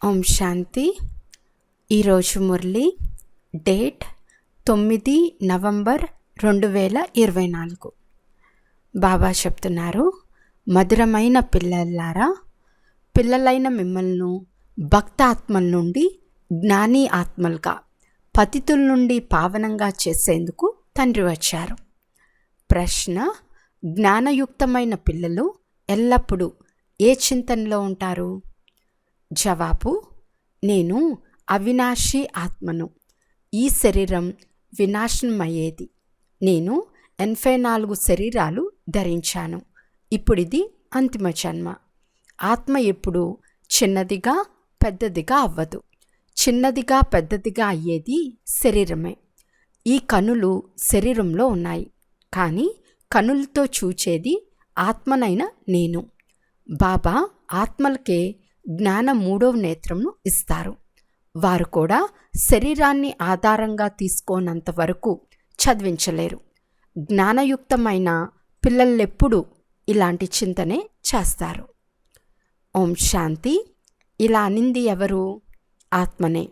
ఓం శాంతి. ఈరోజు Murali date 9 November 2024. బాబా చెప్తున్నారు, మధురమైన పిల్లలారా, పిల్లలైన మిమ్మల్ని భక్తాత్మల నుండి జ్ఞాని ఆత్మలుగా, పతితుల నుండి పావనంగా చేసేందుకు తండ్రి వచ్చారు. ప్రశ్న: జ్ఞానయుక్తమైన పిల్లలు ఎల్లప్పుడూ ఏ చింతనలో ఉంటారు? జవాబు: నేను అవినాశి ఆత్మను. ఈ శరీరం వినాశనమయ్యేది. నేను 84 శరీరాలు ధరించాను. ఇప్పుడిది అంతిమ జన్మ. ఆత్మ ఎప్పుడు చిన్నదిగా పెద్దదిగా అవ్వదు. చిన్నదిగా పెద్దదిగా అయ్యేది శరీరమే. ఈ కనులు శరీరంలో ఉన్నాయి, కానీ కనులతో చూచేది ఆత్మనైన నేను. బాబా ఆత్మలకే జ్ఞాన 3వ నేత్రంను ఇస్తారు. వారు కూడా శరీరాన్ని ఆధారంగా తీసుకోనంత వరకు చదివించలేరు. జ్ఞానయుక్తమైన పిల్లలెప్పుడు ఇలాంటి చింతనే చేస్తారు. ఓం శాంతి. ఇలా అనింది ఎవరు? ఆత్మనే.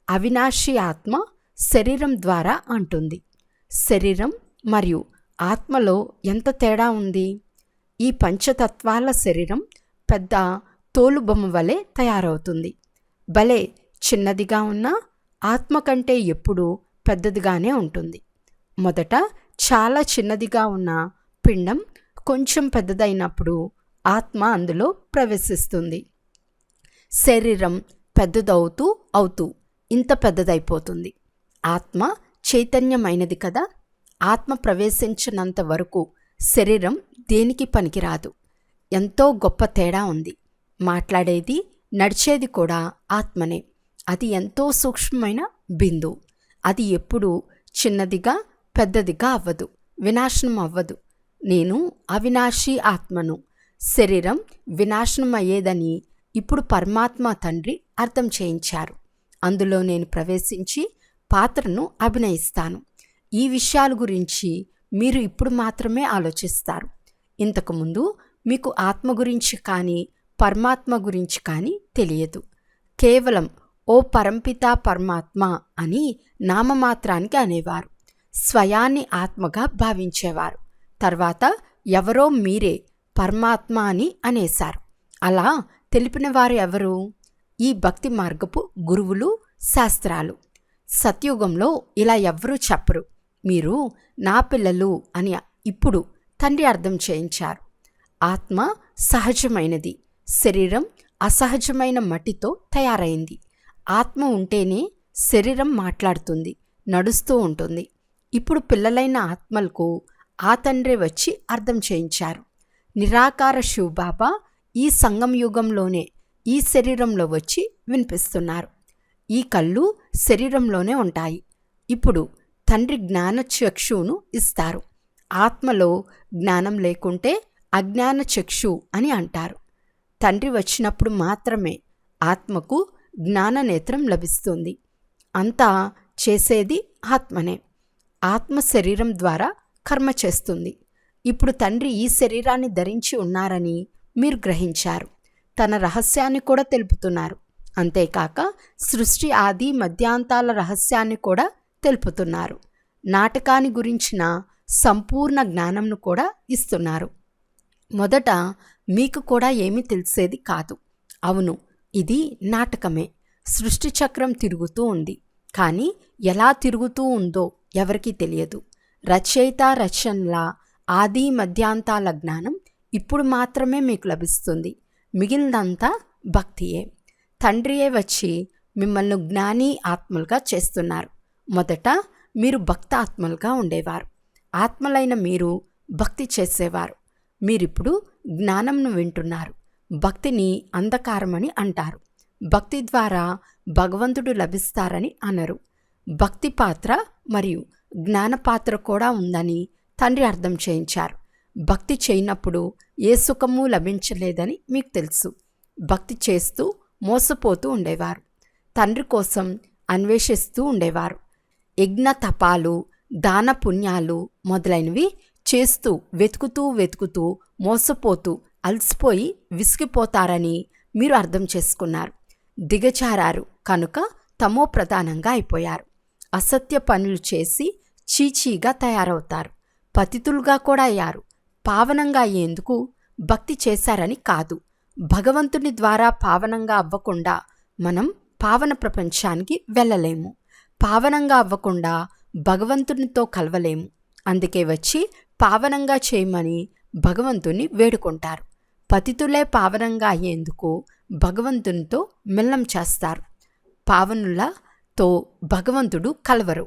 అవినాశి ఆత్మ శరీరం ద్వారా అంటుంది. శరీరం మరియు ఆత్మలో ఎంత తేడా ఉంది? ఈ పంచతత్వాల శరీరం పెద్ద తోలుబొమ్మ వలె తయారవుతుంది. భలే చిన్నదిగా ఉన్నా ఆత్మ కంటే ఎప్పుడూ పెద్దదిగానే ఉంటుంది. మొదట చాలా చిన్నదిగా ఉన్న పిండం కొంచెం పెద్దదైనప్పుడు ఆత్మ అందులో ప్రవేశిస్తుంది. శరీరం పెద్దదవుతూ ఇంత పెద్దదైపోతుంది. ఆత్మ చైతన్యమైనది కదా. ఆత్మ ప్రవేశించినంత వరకు శరీరం దేనికి పనికిరాదు. ఎంతో గొప్ప తేడా ఉంది. మాట్లాడేది నడిచేది కూడా ఆత్మనే. అది ఎంతో సూక్ష్మమైన బిందు. అది ఎప్పుడూ చిన్నదిగా పెద్దదిగా అవ్వదు, వినాశనం అవ్వదు. నేను అవినాశి ఆత్మను. శరీరం వినాశనం అయ్యేదని ఇప్పుడు పరమాత్మ తండ్రి అర్థం చేయించారు. అందులో నేను ప్రవేశించి పాత్రను అభినయిస్తాను. ఈ విషయాల గురించి మీరు ఇప్పుడు మాత్రమే ఆలోచిస్తారు. ఇంతకుముందు మీకు ఆత్మ గురించి కానీ పరమాత్మ గురించి కానీ తెలియదు. కేవలం ఓ పరంపిత పరమాత్మ అని నామమాత్రానికి అనేవారు. స్వయాన్ని ఆత్మగా భావించేవారు. తర్వాత ఎవరో మీరే పరమాత్మ అని అనేశారు. అలా తెలిపిన వారు ఎవరు? ఈ భక్తి మార్గపు గురువులు, శాస్త్రాలు. సత్యుగంలో ఇలా ఎవ్వరూ చెప్పరు. మీరు నా పిల్లలు అని ఇప్పుడు తండ్రి అర్థం చేయించారు. ఆత్మ సహజమైనది. శరీరం అసహజమైన మట్టితో తయారైంది. ఆత్మ ఉంటేనే శరీరం మాట్లాడుతుంది, నడుస్తూ ఉంటుంది. ఇప్పుడు పిల్లలైన ఆత్మలకు ఆ తండ్రి వచ్చి అర్థం చేయించారు. నిరాకార శివబాబా ఈ సంగం యుగంలోనే ఈ శరీరంలో వచ్చి వినిపిస్తున్నారు. ఈ కళ్ళు శరీరంలోనే ఉంటాయి. ఇప్పుడు తండ్రి జ్ఞాన చక్షువును ఇస్తారు. ఆత్మలో జ్ఞానం లేకుంటే అజ్ఞాన చక్షు అని అంటారు. తండ్రి వచ్చినప్పుడు మాత్రమే ఆత్మకు జ్ఞాననేత్రం లభిస్తుంది. అంతా చేసేది ఆత్మనే. ఆత్మ శరీరం ద్వారా కర్మ చేస్తుంది. ఇప్పుడు తండ్రి ఈ శరీరాన్ని ధరించి ఉన్నారని మీరు గ్రహించారు. తన రహస్యాన్ని కూడా తెలుపుతున్నారు. అంతేకాక సృష్టి ఆది మధ్యాంతాల రహస్యాన్ని కూడా తెలుపుతున్నారు. నాటకాన్ని గురించిన సంపూర్ణ జ్ఞానంను కూడా ఇస్తున్నారు. మొదట మీకు కూడా ఏమీ తెలిసేది కాదు. అవును, ఇది నాటకమే. సృష్టి చక్రం తిరుగుతూ ఉంది, కానీ ఎలా తిరుగుతూ ఉందో ఎవరికీ తెలియదు. రచయిత రచనల ఆది మధ్యాంతాల జ్ఞానం ఇప్పుడు మాత్రమే మీకు లభిస్తుంది. మిగిలినంతా భక్తియే. తండ్రియే వచ్చి మిమ్మల్ని జ్ఞాని ఆత్మలుగా చేస్తున్నారు. మొదట మీరు భక్త ఆత్మలుగా ఉండేవారు. ఆత్మలైన మీరు భక్తి చేసేవారు. మీరిప్పుడు జ్ఞానంను వింటున్నారు. భక్తిని అంధకారమని అంటారు. భక్తి ద్వారా భగవంతుడు లభిస్తారని అనరు. భక్తి పాత్ర మరియు జ్ఞాన పాత్ర కూడా ఉందని తండ్రి అర్థం చేయించారు. భక్తి చేయనప్పుడు ఏ సుఖము లభించలేదని మీకు తెలుసు. భక్తి చేస్తూ మోసపోతూ ఉండేవారు. తండ్రి కోసం అన్వేషిస్తూ ఉండేవారు. యజ్ఞ తపాలు, దాన పుణ్యాలు మొదలైనవి చేస్తూ వెతుకుతూ మోసపోతూ అలసిపోయి విసిగిపోతారని మీరు అర్థం చేసుకున్నారు. దిగజారారు కనుక తమో ప్రధానంగా అయిపోయారు. అసత్య పనులు చేసి చీచీగా తయారవుతారు. పతితులుగా కూడా అయ్యారు. పావనంగా అయ్యేందుకు భక్తి చేశారని కాదు. భగవంతుని ద్వారా పావనంగా అవ్వకుండా మనం పావన ప్రపంచానికి వెళ్ళలేము. పావనంగా అవ్వకుండా భగవంతునితో కలవలేము. అందుకే వచ్చి పావనంగా చేయమని భగవంతుని వేడుకుంటారు. పతితులే పావనంగా అయ్యేందుకు భగవంతునితో మిల్లం చేస్తారు. పావనులతో భగవంతుడు కలవరు.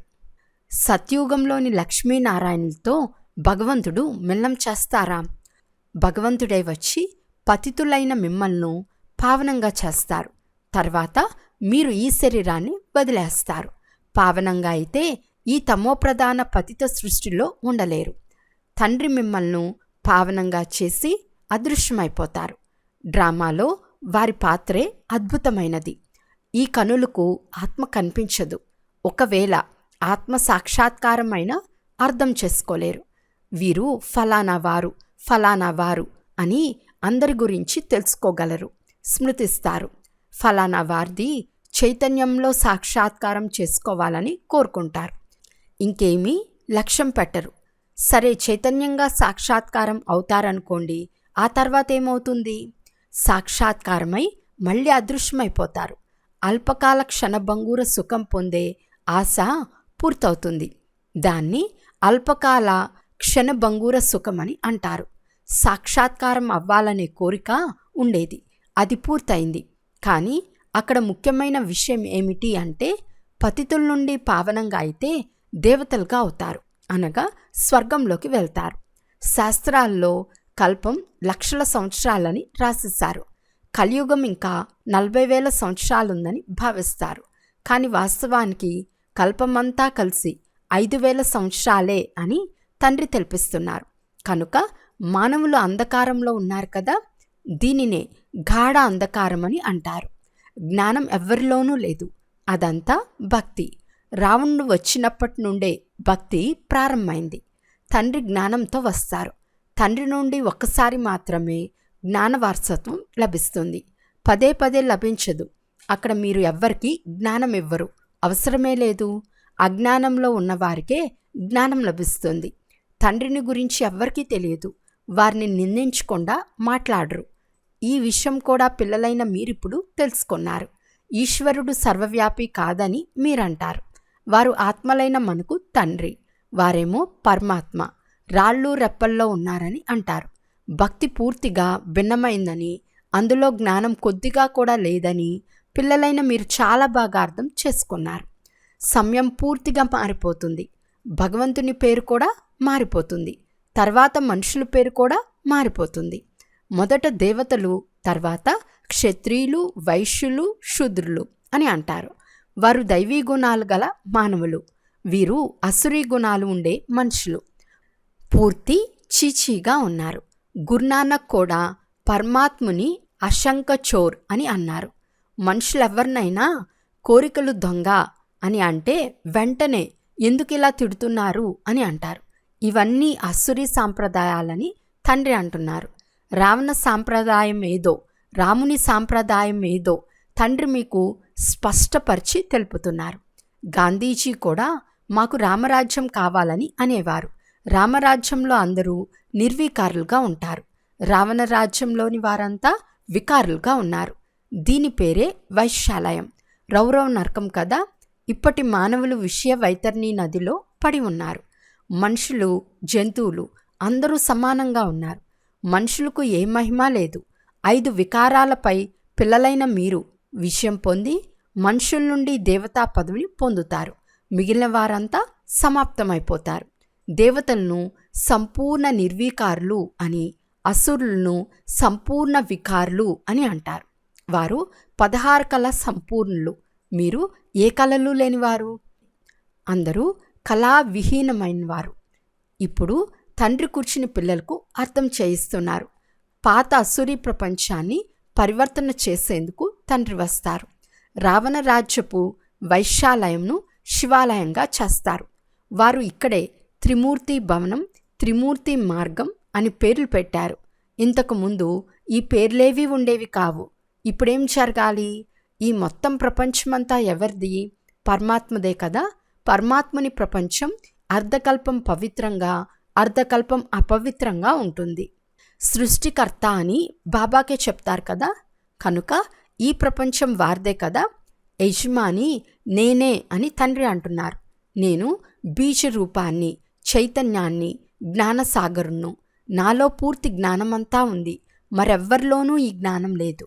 సత్యుగంలోని లక్ష్మీనారాయణులతో భగవంతుడు మిల్లం చేస్తారా? భగవంతుడే వచ్చి పతితులైన మిమ్మల్ని పావనంగా చేస్తారు. తర్వాత మీరు ఈ శరీరాన్ని వదిలేస్తారు. పావనంగా అయితే ఈ తమోప్రధాన పతిత సృష్టిలో ఉండలేరు. తండ్రి మిమ్మల్ని పావనంగా చేసి అదృశ్యమైపోతారు. డ్రామాలో వారి పాత్రే అద్భుతమైనది. ఈ కనులకు ఆత్మ కనిపించదు. ఒకవేళ ఆత్మ సాక్షాత్కారమైన అర్థం చేసుకోలేరు. వీరు ఫలానా వారు అని అందరి గురించి తెలుసుకోగలరు, స్మృతిస్తారు. ఫలానా వారిది చైతన్యంలో సాక్షాత్కారం చేసుకోవాలని కోరుకుంటారు. ఇంకేమీ లక్ష్యం పెట్టరు. సరే, చైతన్యంగా సాక్షాత్కారం అవుతారనుకోండి. ఆ తర్వాత ఏమవుతుంది? సాక్షాత్కారమై మళ్ళీ అదృశ్యమైపోతారు. అల్పకాల క్షణభంగూర సుఖం పొందే ఆశ పూర్తవుతుంది. దాన్ని అల్పకాల క్షణభంగూర సుఖమని అంటారు. సాక్షాత్కారం అవ్వాలనే కోరిక ఉండేది, అది పూర్తయింది. కానీ అక్కడ ముఖ్యమైన విషయం ఏమిటి అంటే, పతితుల నుండి పావనంగా అయితే దేవతలుగా అవుతారు, అనగా స్వర్గంలోకి వెళ్తారు. శాస్త్రాల్లో కల్పం లక్షల సంవత్సరాలని రాసిస్తారు. కలియుగం ఇంకా 40,000 సంవత్సరాలుందని భావిస్తారు. కానీ వాస్తవానికి కల్పమంతా కలిసి 5,000 సంవత్సరాలే అని తండ్రి తెలిపిస్తున్నారు. కనుక మానవులు అంధకారంలో ఉన్నారు కదా, దీనినే గాఢ అంధకారమని అంటారు. జ్ఞానం ఎవ్వరిలోనూ లేదు. అదంతా భక్తి. రావణుడు వచ్చినప్పటి నుండే భక్తి ప్రారంభమైంది. తండ్రి జ్ఞానంతో వస్తారు. తండ్రి నుండి ఒక్కసారి మాత్రమే జ్ఞాన వారసత్వం లభిస్తుంది. పదే పదే లభించదు. అక్కడ మీరు ఎవ్వరికీ జ్ఞానం ఇవ్వరు, అవసరమే లేదు. అజ్ఞానంలో ఉన్నవారికే జ్ఞానం లభిస్తుంది. తండ్రిని గురించి ఎవ్వరికీ తెలియదు. వారిని నిందించకుండా మాట్లాడరు. ఈ విషయం కూడా పిల్లలైన మీరిప్పుడు తెలుసుకున్నారు. ఈశ్వరుడు సర్వవ్యాపి కాదని మీరంటారు. వారు ఆత్మలైన మనకు తండ్రి, వారేమో పరమాత్మ, రాళ్ళు రెప్పల్లో ఉన్నారని అంటారు. భక్తి పూర్తిగా భిన్నమైందని, అందులో జ్ఞానం కొద్దిగా కూడా లేదని పిల్లలైన మీరు చాలా బాగా అర్థం చేసుకున్నారు. సమయం పూర్తిగా మారిపోతుంది. భగవంతుని పేరు కూడా మారిపోతుంది. తర్వాత మనుషుల పేరు కూడా మారిపోతుంది. మొదట దేవతలు, తర్వాత క్షత్రియులు, వైశ్యులు, శూద్రులు అని అంటారు. వారు దైవీ గుణాలు గల మానవులు. వీరు అసురీ గుణాలు ఉండే మనుషులు. పూర్తి చీచీగా ఉన్నారు. గురునానక్ కూడా పరమాత్ముని అశంక చోర్ అని అన్నారు. మనుషులెవరినైనా కోరికలు దొంగ అని అంటే వెంటనే ఎందుకు ఇలా తిడుతున్నారు అని అంటారు. ఇవన్నీ అసురీ సాంప్రదాయాలని తండ్రి అంటున్నారు. రావణ సాంప్రదాయం ఏదో, రాముని సాంప్రదాయం ఏదో తండ్రి మీకు స్పష్టపరిచి తెలుపుతున్నారు. గాంధీజీ కూడా మాకు రామరాజ్యం కావాలని అనేవారు. రామరాజ్యంలో అందరూ నిర్వికారులుగా ఉంటారు. రావణ రాజ్యంలోని వారంతా వికారులుగా ఉన్నారు. దీని పేరే వైశ్యాలయం, రౌరవ నరకం కదా. ఇప్పటి మానవులు విషయ వైతరణి నదిలో పడి ఉన్నారు. మనుషులు, జంతువులు అందరూ సమానంగా ఉన్నారు. మనుషులకు ఏ మహిమ లేదు. 5 వికారాలపై పిల్లలైన మీరు విషయం పొంది మనుషుల నుండి దేవతా పదవిని పొందుతారు. మిగిలిన వారంతా సమాప్తమైపోతారు. దేవతలను సంపూర్ణ నిర్వికారులు అని, అసురులను సంపూర్ణ వికారులు అని అంటారు. వారు 16 కళ సంపూర్ణులు. మీరు ఏ కళలు లేనివారు. అందరూ కళా విహీనమైన వారు. ఇప్పుడు తండ్రి కూర్చుని పిల్లలకు అర్థం చేయిస్తున్నారు. పాత అసురీ ప్రపంచాన్ని పరివర్తన చేసేందుకు తండ్రి వస్తారు. రావణ రాజ్యపు వైశ్యాలయంను శివాలయంగా చేస్తారు. వారు ఇక్కడే త్రిమూర్తి భవనం, త్రిమూర్తి మార్గం అని పేర్లు పెట్టారు. ఇంతకుముందు ఈ పేర్లేవి ఉండేవి కావు. ఇప్పుడేం జరగాలి? ఈ మొత్తం ప్రపంచమంతా ఎవరిది? పరమాత్మదే కదా. పరమాత్మని ప్రపంచం అర్ధకల్పం పవిత్రంగా, అర్ధకల్పం అపవిత్రంగా ఉంటుంది. సృష్టికర్త అని బాబాకే చెప్తారు కదా. కనుక ఈ ప్రపంచం వారిదే కదా. యజమాని నేనే అని తండ్రి అంటున్నారు. నేను బీజ రూపాన్ని, చైతన్యాన్ని, జ్ఞానసాగరును. నాలో పూర్తి జ్ఞానమంతా ఉంది. మరెవ్వరిలోనూ ఈ జ్ఞానం లేదు.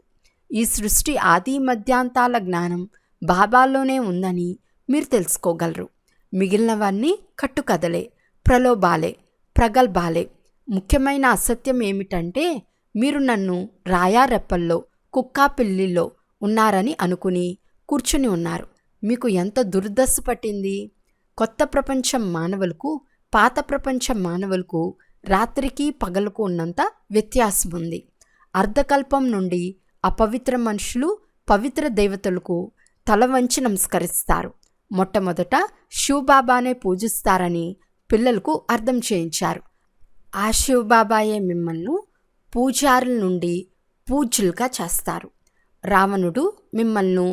ఈ సృష్టి ఆది మధ్యాంతాల జ్ఞానం బాబాలోనే ఉందని మీరు తెలుసుకోగలరు. మిగిలినవన్నీ కట్టుకథలే, ప్రలోభాలే, ప్రగల్భాలే. ముఖ్యమైన అసత్యం ఏమిటంటే మీరు నన్ను రాయారెప్పల్లో, కుక్కాపిల్లిలో ఉన్నారని అనుకుని కూర్చుని ఉన్నారు. మీకు ఎంత దుర్దశ పట్టింది. కొత్త ప్రపంచం మానవులకు, పాత ప్రపంచం మానవులకు రాత్రికి పగలకు ఉన్నంత వ్యత్యాసం ఉంది. అర్ధకల్పం నుండి అపవిత్ర మనుషులు పవిత్ర దేవతలకు తల వంచి నమస్కరిస్తారు. మొట్టమొదట శివబాబానే పూజిస్తారని పిల్లలకు అర్థం చేయించారు. ఆ శివబాబాయే మిమ్మల్ని పూజారుల నుండి పూజ్యులుగా చేస్తారు. రావణుడు మిమ్మల్ని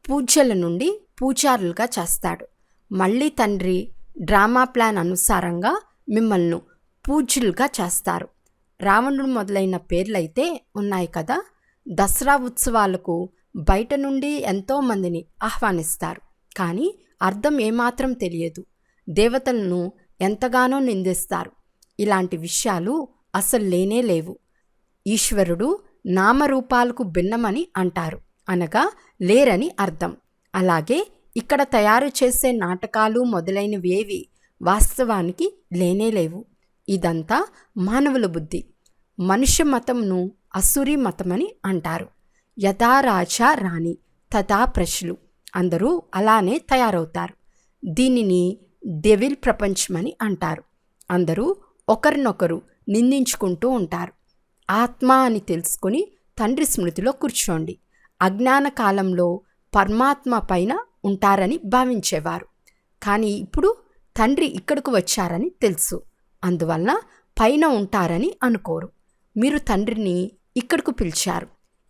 పూజ్యుల నుండి పూజారులుగా చేస్తాడు. మళ్ళీ తండ్రి డ్రామా ప్లాన్ అనుసారంగా మిమ్మల్ని పూజ్యులుగా చేస్తారు. రావణుడు మొదలైన పేర్లైతే ఉన్నాయి కదా. దసరా ఉత్సవాలకు బయట నుండి ఎంతోమందిని ఆహ్వానిస్తారు. కానీ అర్థం ఏమాత్రం తెలియదు. దేవతలను ఎంతగానో నిందిస్తారు. ఇలాంటి విషయాలు అసలు లేనే లేవు. ఈశ్వరుడు నామరూపాలకు భిన్నమని అంటారు, అనగా లేరని అర్థం. అలాగే ఇక్కడ తయారు చేసే నాటకాలు మొదలైనవేవి వాస్తవానికి లేనేలేవు. ఇదంతా మానవుల బుద్ధి. మనుష్య మతంను అసురీ మతమని అంటారు. యథా రాజా రాణి తథా ప్రజలు. అందరూ అలానే తయారవుతారు. దీనిని డెవిల్ ప్రపంచమని అంటారు. అందరూ ఒకరినొకరు నిందించుకుంటూ ఉంటారు. ఆత్మ అని తెలుసుకుని తండ్రి స్మృతిలో కూర్చోండి. అజ్ఞాన కాలంలో పరమాత్మ పైన ఉంటారని భావించేవారు. కానీ ఇప్పుడు తండ్రి ఇక్కడకు వచ్చారని తెలుసు. అందువల్ల పైన ఉంటారని అనుకోరు. మీరు తండ్రిని ఇక్కడకు పిలిచారు.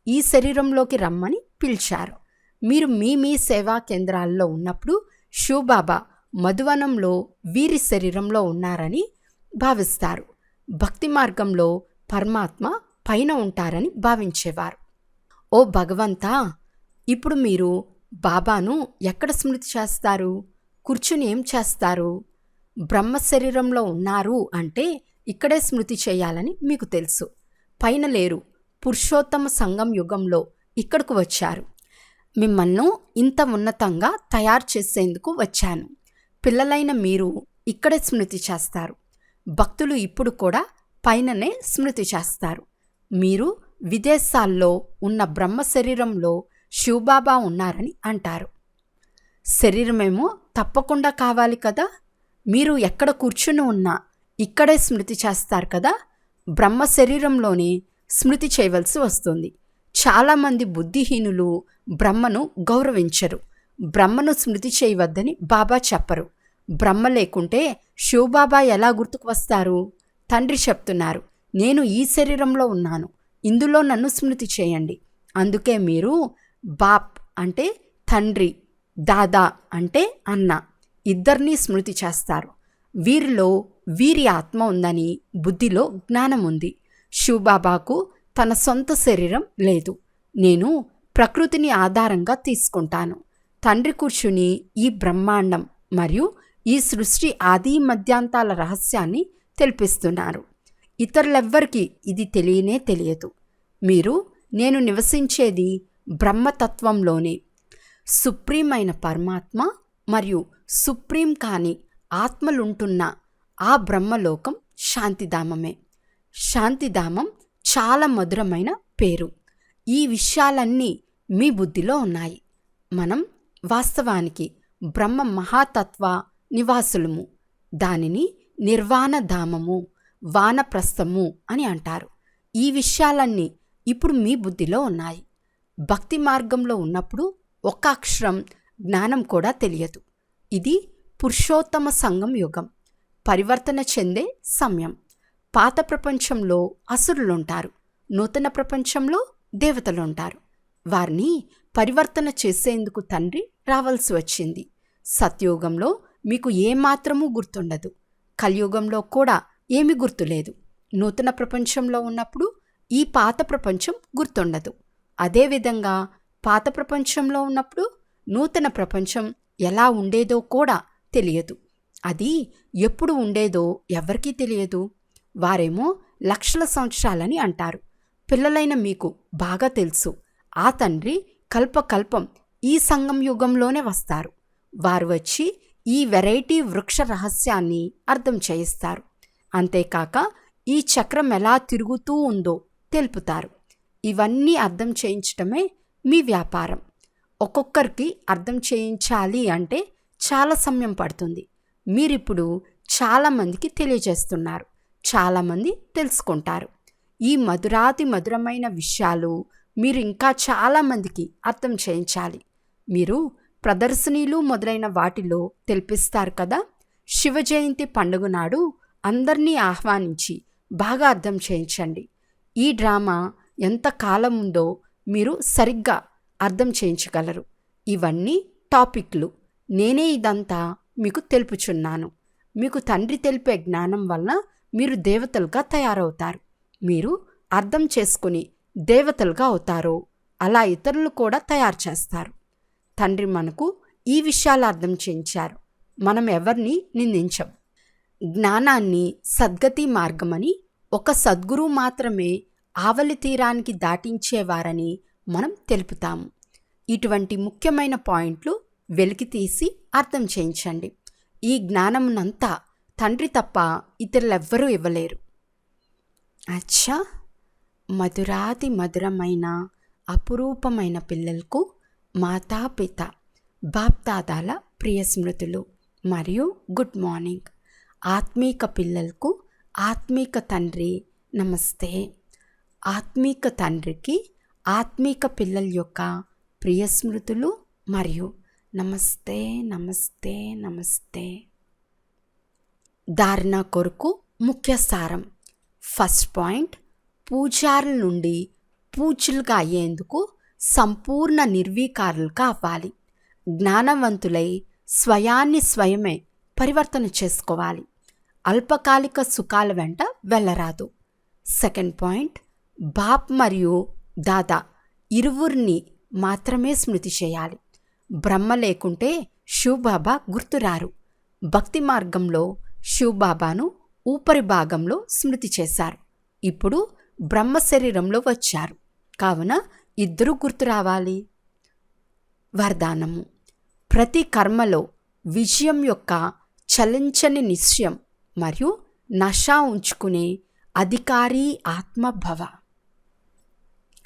ఈ శరీరంలోకి రమ్మని పిలిచారు. మీరు మీ సేవా కేంద్రాల్లో ఉన్నప్పుడు శివబాబా మధువనంలో వీరి శరీరంలో ఉన్నారని భావిస్తారు. భక్తి మార్గంలో పరమాత్మ పైన ఉంటారని భావించేవారు. ఓ భగవంతా, ఇప్పుడు మీరు బాబాను ఎక్కడ స్మృతి చేస్తారు? కూర్చుని ఏం చేస్తారు? బ్రహ్మ శరీరంలో ఉన్నారు అంటే ఇక్కడే స్మృతి చేయాలని మీకు తెలుసు. పైన లేరు. పురుషోత్తమ సంగం యుగంలో ఇక్కడకు వచ్చారు. మిమ్మల్ని ఇంత ఉన్నతంగా తయారు చేసేందుకు వచ్చాను. పిల్లలైన మీరు ఇక్కడే స్మృతి చేస్తారు. భక్తులు ఇప్పుడు కూడా పైననే స్మృతి చేస్తారు. మీరు విదేశాల్లో ఉన్న బ్రహ్మ శరీరంలో శివబాబా ఉన్నారని అంటారు. శరీరమేమో తప్పకుండా కావాలి కదా. మీరు ఎక్కడ కూర్చుని ఉన్నా ఇక్కడే స్మృతి చేస్తారు కదా. బ్రహ్మ శరీరంలోనే స్మృతి చేయవలసి వస్తుంది. చాలామంది బుద్ధిహీనులు బ్రహ్మను గౌరవించరు. బ్రహ్మను స్మృతి చేయవద్దని బాబా చెప్పరు. బ్రహ్మ లేకుంటే శివబాబా ఎలా గుర్తుకు వస్తారు? తండ్రి చెప్తున్నారు, నేను ఈ శరీరంలో ఉన్నాను, ఇందులో నన్ను స్మృతి చేయండి. అందుకే మీరు బాప్ అంటే తండ్రి, దాదా అంటే అన్న, ఇద్దరినీ స్మృతి చేస్తారు. వీరిలో వీరి ఆత్మ ఉందని బుద్ధిలో జ్ఞానం ఉంది. శివబాబాకు తన సొంత శరీరం లేదు. నేను ప్రకృతిని ఆధారంగా తీసుకుంటాను. తండ్రి కూర్చుని ఈ బ్రహ్మాండం మరియు ఈ సృష్టి ఆది మధ్యాంతాల రహస్యాన్ని తెలిపిస్తున్నారు. ఇతరులెవ్వరికీ ఇది తెలియనే తెలియదు. మీరు నేను నివసించేది బ్రహ్మతత్వంలోనే. సుప్రీమైన పరమాత్మ మరియు సుప్రీం కాని ఆత్మలుంటున్న ఆ బ్రహ్మలోకం శాంతిధామమే. శాంతిధామం చాలా మధురమైన పేరు. ఈ విషయాలన్నీ మీ బుద్ధిలో ఉన్నాయి. మనం వాస్తవానికి బ్రహ్మ మహాతత్వ నివాసులము. దానిని నిర్వాణధామము, వానప్రస్థము అని అంటారు. ఈ విషయాలన్నీ ఇప్పుడు మీ బుద్ధిలో ఉన్నాయి. భక్తి మార్గంలో ఉన్నప్పుడు ఒక్క అక్షరం జ్ఞానం కూడా తెలియదు. ఇది పురుషోత్తమ సంగం యుగం, పరివర్తన చెందే సమయం. పాత ప్రపంచంలో అసురులుంటారు, నూతన ప్రపంచంలో దేవతలుంటారు. వారిని పరివర్తన చేసేందుకు తండ్రి రావాల్సి వచ్చింది. సత్యుగంలో మీకు ఏమాత్రమూ గుర్తుండదు, కలియుగంలో కూడా ఏమీ గుర్తులేదు. నూతన ప్రపంచంలో ఉన్నప్పుడు ఈ పాత ప్రపంచం గుర్తుండదు. అదేవిధంగా పాత ప్రపంచంలో ఉన్నప్పుడు నూతన ప్రపంచం ఎలా ఉండేదో కూడా తెలియదు. అది ఎప్పుడు ఉండేదో ఎవరికీ తెలియదు. వారేమో లక్షల సంవత్సరాలని అంటారు. పిల్లలైన మీకు బాగా తెలుసు, ఆ తండ్రి కల్పకల్పం ఈ సంగం యుగంలోనే వస్తారు. వారు వచ్చి ఈ వెరైటీ వృక్ష రహస్యాన్ని అర్థం చేయిస్తారు. అంతేకాక ఈ చక్రం ఎలా తిరుగుతూ ఉందో తెలుపుతారు. ఇవన్నీ అర్థం చేయించటమే మీ వ్యాపారం. ఒక్కొక్కరికి అర్థం చేయించాలి అంటే చాలా సమయం పడుతుంది. మీరిప్పుడు చాలామందికి తెలియజేస్తున్నారు, చాలామంది తెలుసుకుంటారు. ఈ మధురాతి మధురమైన విషయాలు మీరు ఇంకా చాలామందికి అర్థం చేయించాలి. మీరు ప్రదర్శనీలు మొదలైన వాటిలో తెలిపిస్తారు కదా. శివ జయంతి పండుగ నాడు అందరినీ ఆహ్వానించి బాగా అర్థం చేయించండి. ఈ డ్రామా ఎంత కాలం ఉందో మీరు సరిగ్గా అర్థం చేయించగలరు. ఇవన్నీ టాపిక్లు. నేనే ఇదంతా మీకు తెలుపుచున్నాను. మీకు తండ్రి తెలిపే జ్ఞానం వలన మీరు దేవతలుగా తయారవుతారు. మీరు అర్థం చేసుకుని దేవతలుగా అవుతారో అలా ఇతరులు కూడా తయారు చేస్తారు. తండ్రి మనకు ఈ విషయాలు అర్థం చేయించారు. మనం ఎవరిని నిందించం. జ్ఞానాన్ని సద్గతి మార్గమని, ఒక సద్గురువు మాత్రమే ఆవలి తీరానికి దాటించేవారని మనం తెలుపుతాము. ఇటువంటి ముఖ్యమైన పాయింట్లు వెలికి తీసి అర్థం చేయించండి. ఈ జ్ఞానమునంతా తండ్రి తప్ప ఇతరులెవ్వరూ ఇవ్వలేరు. అచ్చా, మధురాతి మధురమైన అపురూపమైన పిల్లలకు మాతాపిత బాప్దాదాల ప్రియ స్మృతులు మరియు గుడ్ మార్నింగ్. ఆత్మీక పిల్లలకు ఆత్మీక తండ్రి నమస్తే. ఆత్మీక తండ్రికి ఆత్మీక పిల్లల యొక్క ప్రియ స్మృతులు మరియు నమస్తే నమస్తే నమస్తే. ధారణ కొరకు ముఖ్య సారం. ఫస్ట్ పాయింట్, పూజారుల నుండి పూజలుగా అయ్యేందుకు సంపూర్ణ నిర్వీకారులుగా అవ్వాలి. జ్ఞానవంతులై స్వయాన్ని స్వయమే పరివర్తన చేసుకోవాలి. అల్పకాలిక సుఖాల వెంట వెళ్ళరాదు. సెకండ్ పాయింట్, బాప్ మరియు దాదా ఇరువురిని మాత్రమే స్మృతి చేయాలి. బ్రహ్మ లేకుంటే శివబాబా గుర్తురారు. భక్తి మార్గంలో శివబాబాను ఊపరి భాగంలో స్మృతి చేశారు. ఇప్పుడు బ్రహ్మ శరీరంలో వచ్చారు కావున ఇద్దరూ గుర్తు రావాలి. వరదానము. ప్రతి కర్మలో విజయం యొక్క చలించని నిశ్చయం మరియు నష ఉంచుకునే అధికారి ఆత్మభవ.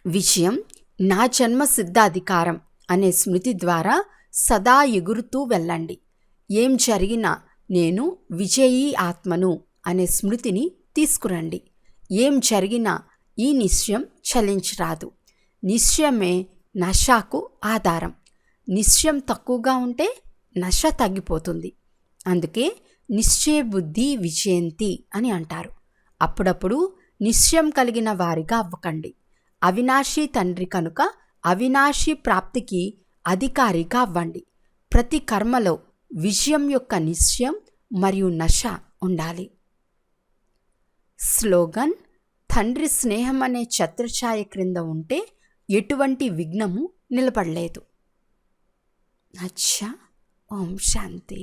విజయం నా జన్మ సిద్ధ అధికారం అనే స్మృతి ద్వారా సదా ఎగురుతూ వెళ్ళండి. ఏం జరిగినా నేను విజయీ ఆత్మను అనే స్మృతిని తీసుకురండి. ఏం జరిగినా ఈ నిశ్చయం చలించరాదు. నిశ్చయమే నషకు ఆధారం. నిశ్చయం తక్కువగా ఉంటే నష తగ్గిపోతుంది. అందుకే నిశ్చయ బుద్ధి విజయంతి అని అంటారు. అప్పుడప్పుడు నిశ్చయం కలిగిన వారిగా అవ్వకండి. అవినాశి తండ్రి కనుక అవినాశి ప్రాప్తికి అధికారిగా అవ్వండి. ప్రతి కర్మలో విజయం యొక్క నిశ్చయం మరియు నష ఉండాలి. స్లోగన్. తండ్రి స్నేహం అనే ఛత్రఛాయ క్రింద ఉంటే ఎటువంటి విఘ్నము నిలబడలేదు. అచ్చా, ఓం శాంతి.